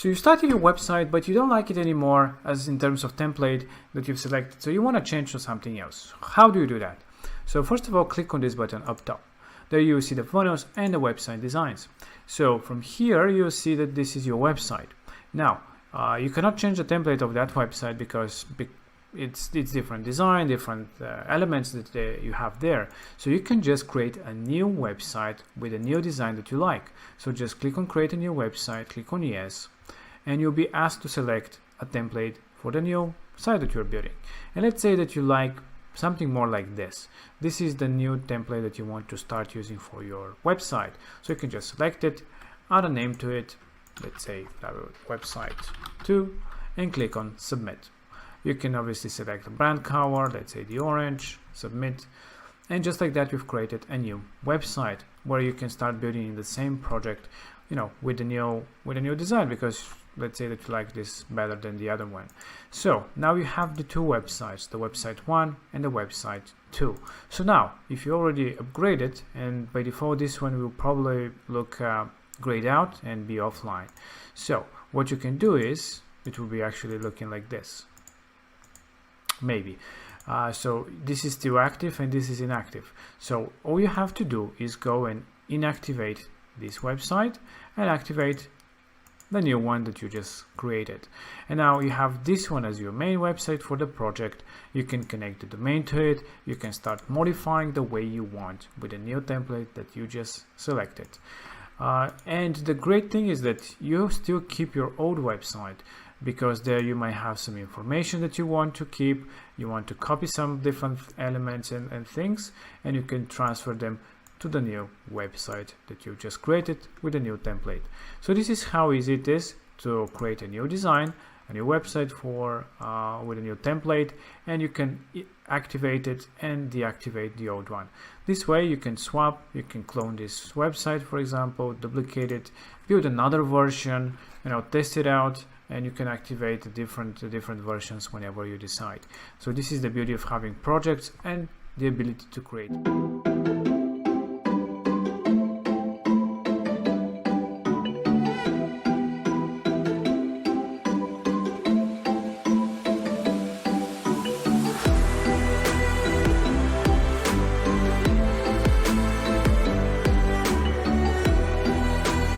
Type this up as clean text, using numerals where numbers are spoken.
So you started your website, but you don't like it anymore as in terms of template that you've selected. So you want to change to something else. How do you do that? So first of all, click on this button up top. There you will see the photos and the website designs. So from here, you'll see that this is your website. Now, you cannot change the template of that website because it's different design, different elements that you have there. So you can just create a new website with a new design that you like. So just click on create a new website, click on yes, and you'll be asked to select a template for the new site that you're building. And let's say that you like something more like this. This is the new template that you want to start using for your website. So you can just select it, add a name to it, let's say website 2, and click on submit. You can obviously select the brand color, let's say the orange, submit, and just like that you've created a new website where you can start building in the same project, you know, with a new design, because let's say that you like this better than the other one. So now you have the two websites, the website 1 and the website 2. So now if you already upgraded, and by default this one will probably look grayed out and be offline. So what you can do is it will be actually looking like this. Maybe. So this is still active and this is inactive. So all you have to do is go and inactivate this website and activate the new one that you just created. And now you have this one as your main website for the project. You can connect the domain to it. You can start modifying the way you want with a new template that you just selected. And the great thing is that you still keep your old website, because there you might have some information that you want to keep. You want to copy some different elements and things, and you can transfer them to the new website that you just created with a new template. So this is how easy it is to create a new design, a new website for with a new template, and you can activate it and deactivate the old one. This way you can swap, you can clone this website, for example, duplicate it, build another version, test it out, and you can activate the different versions whenever you decide. So this is the beauty of having projects and the ability to create.